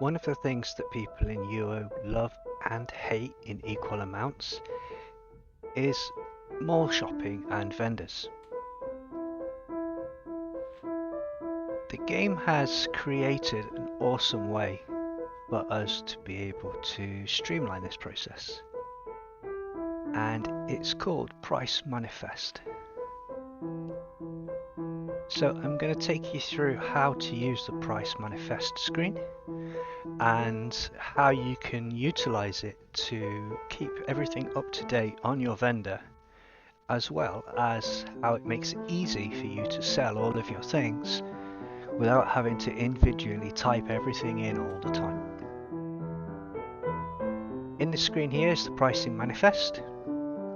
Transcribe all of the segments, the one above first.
One of the things that people in UO love and hate in equal amounts is mall shopping and vendors. The game has created an awesome way for us to be able to streamline this process, and it's called Price Manifest. So I'm going to take you through how to use the Price Manifest screen and how you can utilize it to keep everything up to date on your vendor, as well as how it makes it easy for you to sell all of your things without having to individually type everything in all the time. In this screen here is the pricing manifest.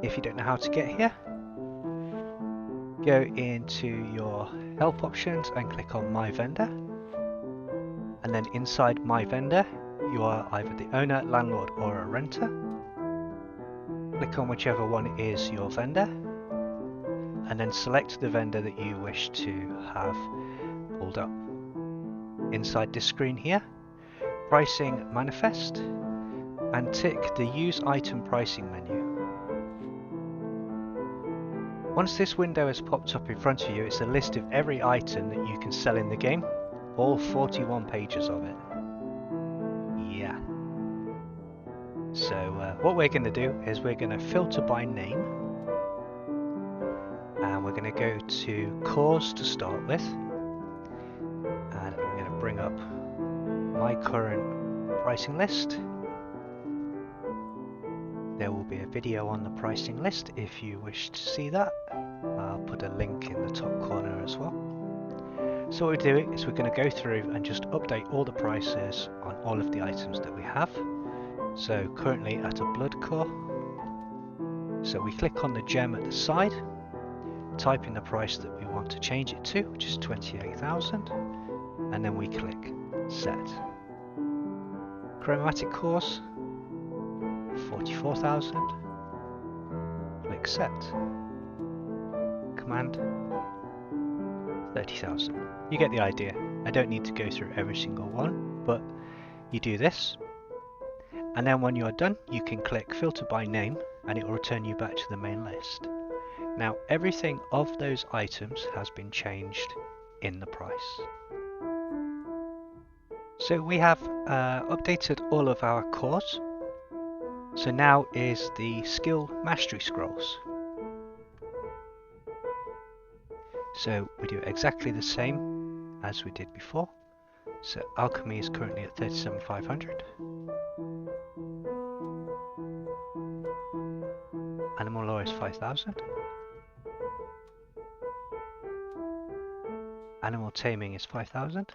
If you don't know how to get here, go into your help options and click on My Vendor. And then inside My Vendor, you are either the owner, landlord, or a renter. Click on whichever one is your vendor, and then select the vendor that you wish to have pulled up. Inside this screen here, Pricing Manifest, and tick the Use Item Pricing menu. Once this window has popped up in front of you, it's a list of every item that you can sell in the game, all 41 pages of it. Yeah. So what we're going to do is we're going to filter by name, and we're going to go to cause to start with, and I'm going to bring up my current pricing list. There will be a video on the pricing list if you wish to see that. I'll put a link in the top corner as well. So what we're doing is we're going to go through and just update all the prices on all of the items that we have. So currently at a blood core. So we click on the gem at the side, type in the price that we want to change it to, which is 28,000, and then we click set. Chromatic cores, 44,000, click set. Command, 30,000. You get the idea. I don't need to go through every single one, but you do this, and then when you're done, you can click filter by name, and it will return you back to the main list. Now everything of those items has been changed in the price. So we have updated all of our cores. So now is the skill mastery scrolls. So we do exactly the same as we did before. So alchemy is currently at 37,500. Animal law is 5,000. Animal taming is 5,000.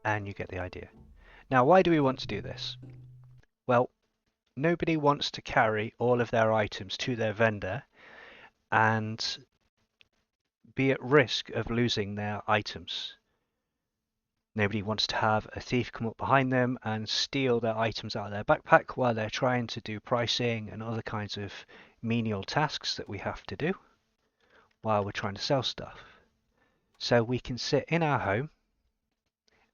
And you get the idea. Now why do we want to do this? Well, nobody wants to carry all of their items to their vendor and be at risk of losing their items. Nobody wants to have a thief come up behind them and steal their items out of their backpack while they're trying to do pricing and other kinds of menial tasks that we have to do while we're trying to sell stuff. So we can sit in our home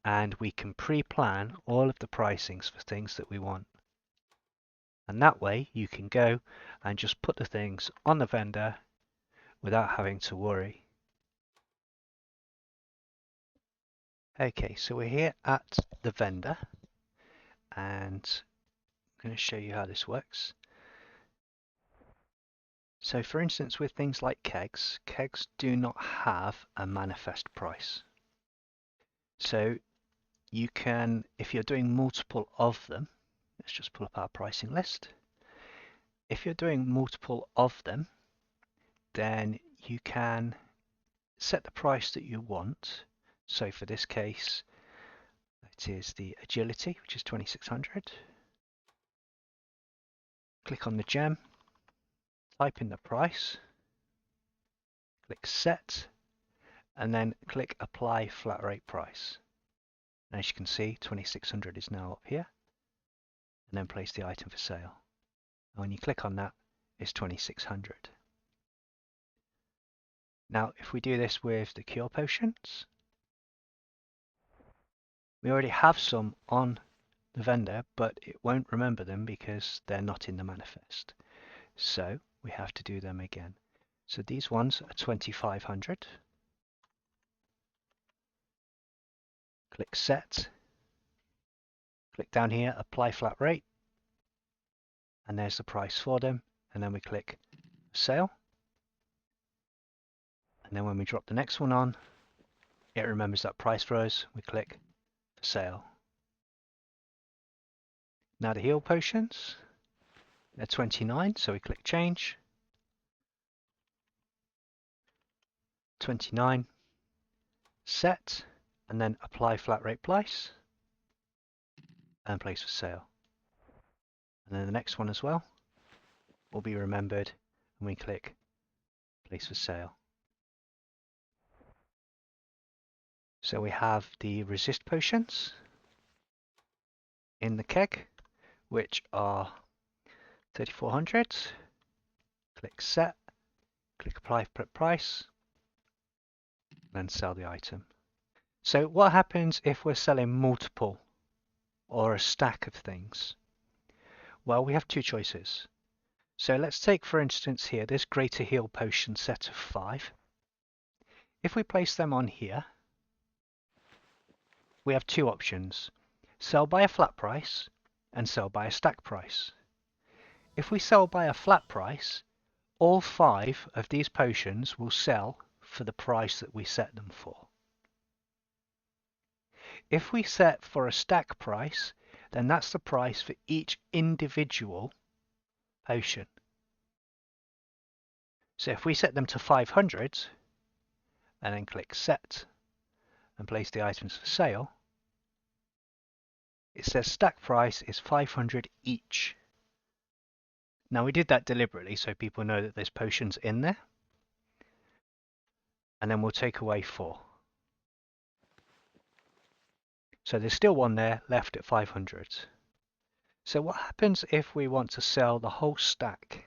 and we can pre-plan all of the pricings for things that we want. And that way you can go and just put the things on the vendor without having to worry. Okay, so we're here at the vendor, and I'm going to show you how this works. So for instance, with things like kegs do not have a manifest price. So you can, if you're doing multiple of them, let's just pull up our pricing list. If you're doing multiple of them, then you can set the price that you want. So for this case, it is the agility, which is 2600. Click on the gem, type in the price, click set, and then click apply flat rate price. And as you can see, 2600 is now up here, and then place the item for sale. And when you click on that, it's 2600. Now, if we do this with the cure potions, We already have some on the vendor, but it won't remember them because they're not in the manifest. So we have to do them again. So these ones are 2500. Click set. Click down here, apply flat rate. And there's the price for them. And then we click sale. And then when we drop the next one on, it remembers that price for us. We click for sale. Now the heal potions, they're 29, so we click change. 29, set, and then apply flat rate price, and place for sale. And then the next one as well will be remembered, and we click place for sale. So we have the resist potions in the keg, which are 3400. Click set, click apply price, then sell the item. So what happens if we're selling multiple or a stack of things? Well, we have two choices. So let's take, for instance, here this greater heal potion set of 5. If we place them on here, we have two options: sell by a flat price and sell by a stack price. If we sell by a flat price, all 5 of these potions will sell for the price that we set them for. If we set for a stack price, then that's the price for each individual potion. So if we set them to 500 and then click set and place the items for sale, it says stack price is 500 each. Now we did that deliberately so people know that there's potions in there. And then we'll take away 4. So there's still one there left at 500. So what happens if we want to sell the whole stack?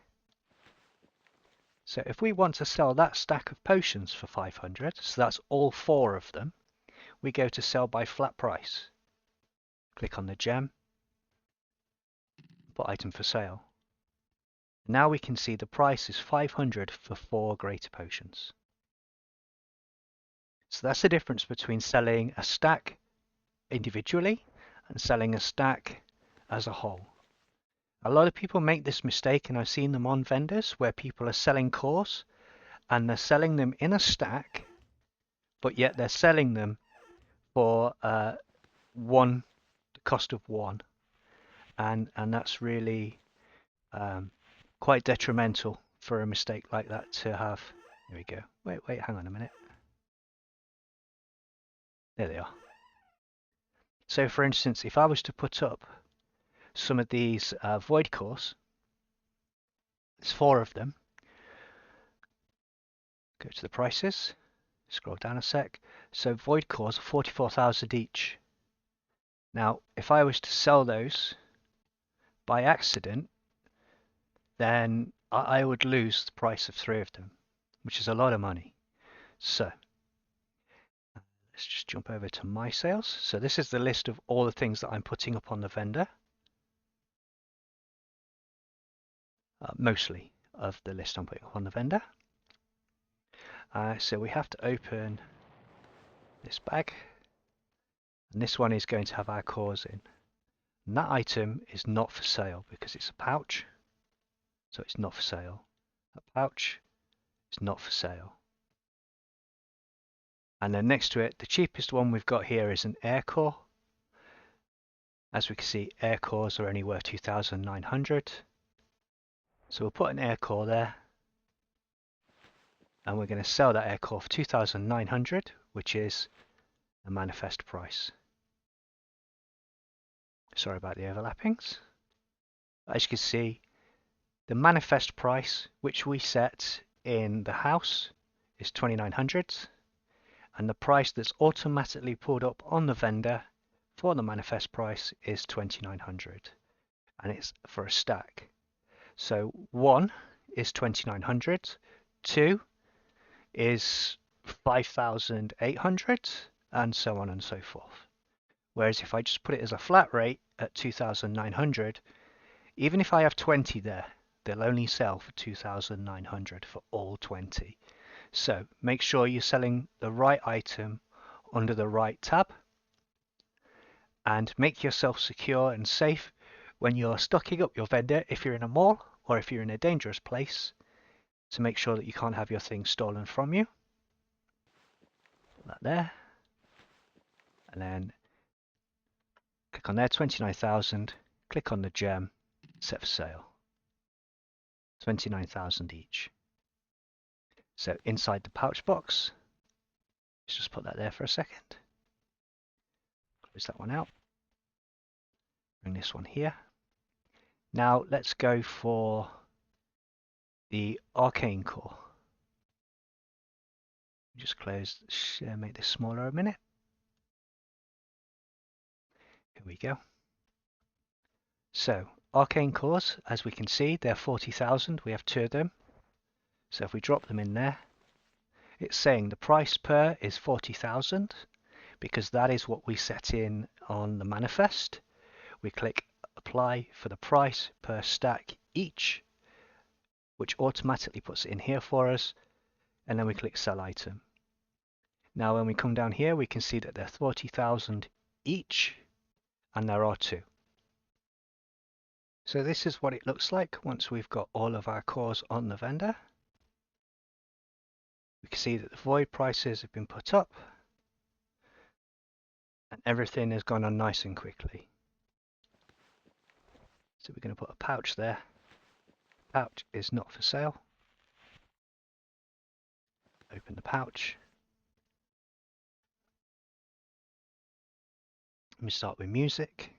So if we want to sell that stack of potions for 500, so that's all 4 of them, we go to sell by flat price. Click on the gem, put item for sale. Now we can see the price is 500 for 4 greater potions. So that's the difference between selling a stack individually and selling a stack as a whole. A lot of people make this mistake, and I've seen them on vendors where people are selling cores and they're selling them in a stack, but yet they're selling them for the cost of 1, and that's really quite detrimental for a mistake like that to have. There we go. Wait, hang on a minute. There they are. So for instance, if I was to put up some of these void cores, there's 4 of them. Go to the prices, scroll down a sec. So void cores are 44,000 each. Now, if I was to sell those by accident, then I would lose the price of 3 of them, which is a lot of money. So let's just jump over to my sales. So this is the list of all the things that I'm putting up on the vendor. Mostly of the list I'm putting up on the vendor. So we have to open this bag, and this one is going to have our cores in. And that item is not for sale because it's a pouch, so it's not for sale. That pouch is not for sale. And then next to it, the cheapest one we've got here is an air core. As we can see, air cores are only worth 2,900. So we'll put an air core there. And we're going to sell that air core for 2,900, which is the manifest price. Sorry about the overlappings. As you can see, the manifest price, which we set in the house, is 2,900. And the price that's automatically pulled up on the vendor for the manifest price is 2,900. And it's for a stack. So 1 is 2,900. 2 is 5,800, and so on and so forth. Whereas if I just put it as a flat rate at 2,900, even if I have 20 there, they'll only sell for 2,900 for all 20. So make sure you're selling the right item under the right tab, and make yourself secure and safe when you're stocking up your vendor if you're in a mall or if you're in a dangerous place, to make sure that you can't have your things stolen from you. Put that there. And then click on there, 29,000. Click on the gem, set for sale. 29,000 each. So inside the pouch box, let's just put that there for a second. Close that one out. Bring this one here. Now let's go for the arcane core. Just close, make this smaller a minute. Here we go. So arcane cores, as we can see, they're 40,000. We have 2 of them. So if we drop them in there, it's saying the price per is 40,000 because that is what we set in on the manifest. We click apply for the price per stack each, which automatically puts it in here for us, and then we click sell item. Now when we come down here, we can see that they're 40,000 each, and there are 2. So this is what it looks like once we've got all of our cores on the vendor. We can see that the void prices have been put up, and everything has gone on nice and quickly. So we're going to put a pouch there. Pouch is not for sale. Open the pouch. Let me start with music.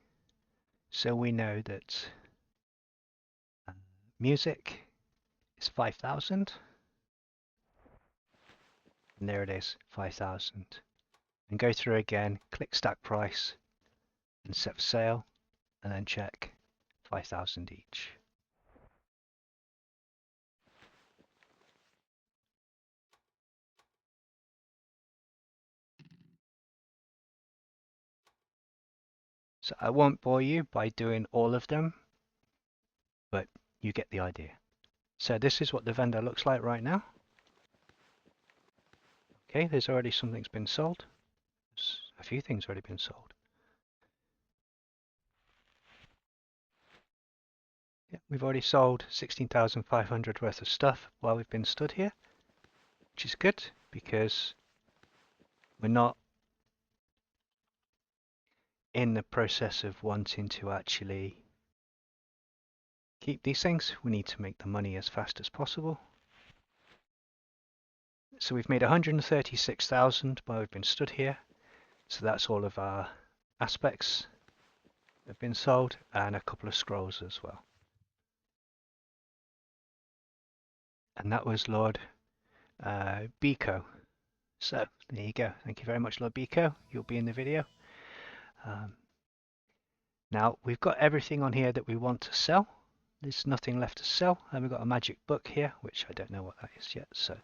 So we know that music is 5,000. And there it is, 5,000. And go through again, click stack price and set for sale, and then check 5,000 each. So I won't bore you by doing all of them, but you get the idea. So this is what the vendor looks like right now. Okay, there's already something's been sold. There's a few things already been sold. Yeah, we've already sold 16,500 worth of stuff while we've been stood here, which is good because we're not in the process of wanting to actually keep these things. We need to make the money as fast as possible. So we've made 136,000 while we've been stood here. So that's all of our aspects have been sold, and a couple of scrolls as well. And that was Lord Biko. So there you go. Thank you very much, Lord Biko. You'll be in the video. Now we've got everything on here that we want to sell. There's nothing left to sell, and we've got a magic book here, which I don't know what that is yet. So,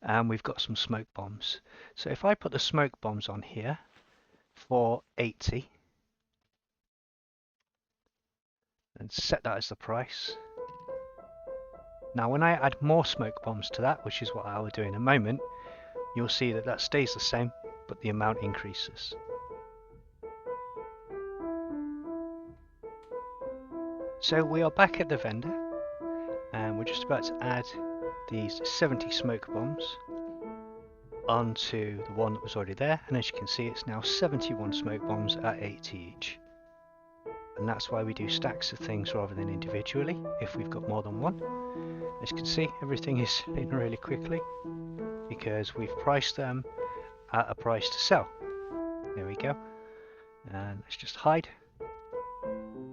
and we've got some smoke bombs. So if I put the smoke bombs on here for 80 and set that as the price. Now when I add more smoke bombs to that, which is what I will do in a moment, you'll see that that stays the same, but the amount increases. So we are back at the vendor, and we're just about to add these 70 smoke bombs onto the one that was already there, and as you can see, it's now 71 smoke bombs at 80 each. And that's why we do stacks of things rather than individually if we've got more than one. As you can see, everything is in really quickly because we've priced them at a price to sell. There we go. And let's just hide.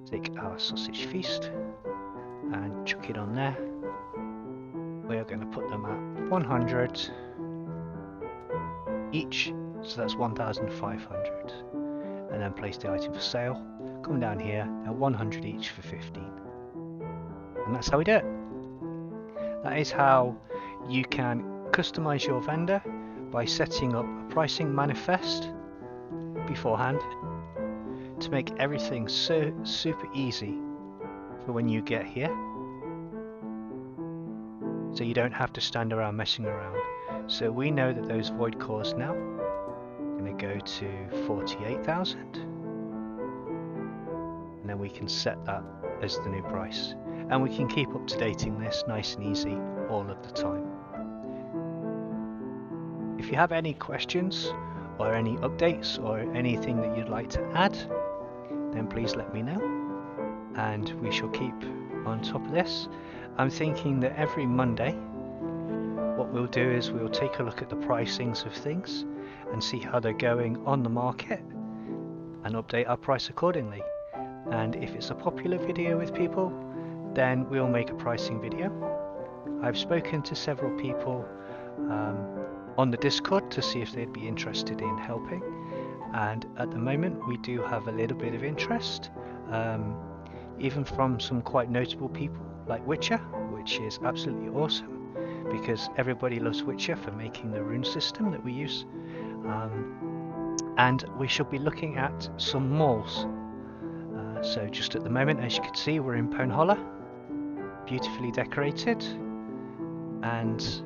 Take our sausage feast and chuck it on there. We are going to put them at 100 each, so that's 1,500. And then place the item for sale. Come down here, they're 100 each for 15. And that's how we do it. That is how you can customize your vendor by setting up a pricing manifest beforehand to make everything so super easy for when you get here, so you don't have to stand around messing around. So we know that those void cores now are going to go to 48,000, and then we can set that as the new price, and we can keep up to dating this nice and easy all of the time. If you have any questions or any updates or anything that you'd like to add, then please let me know, and we shall keep on top of this. I'm thinking that every Monday what we'll do is we'll take a look at the pricings of things and see how they're going on the market and update our price accordingly. And if it's a popular video with people, then we'll make a pricing video. I've spoken to several people on the Discord to see if they'd be interested in helping, and at the moment we do have a little bit of interest, even from some quite notable people like Witcher, which is absolutely awesome because everybody loves Witcher for making the rune system that we use. And we shall be looking at some malls. So just at the moment, as you can see, we're in Pwnholla, beautifully decorated, and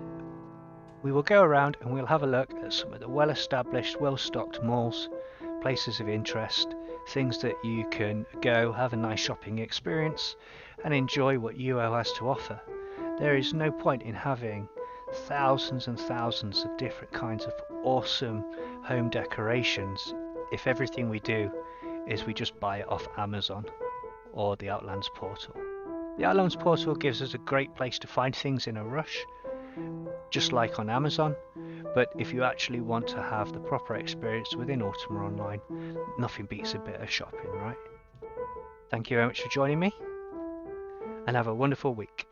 we will go around and we'll have a look at some of the well-established, well-stocked malls, places of interest, things that you can go have a nice shopping experience and enjoy what UO has to offer. There is no point in having thousands and thousands of different kinds of awesome home decorations if everything we do is we just buy it off Amazon or the Outlands portal. The Outlands portal gives us a great place to find things in a rush, just like on Amazon, but if you actually want to have the proper experience within Ultima Online, nothing beats a bit of shopping, right? Thank you very much for joining me, and have a wonderful week.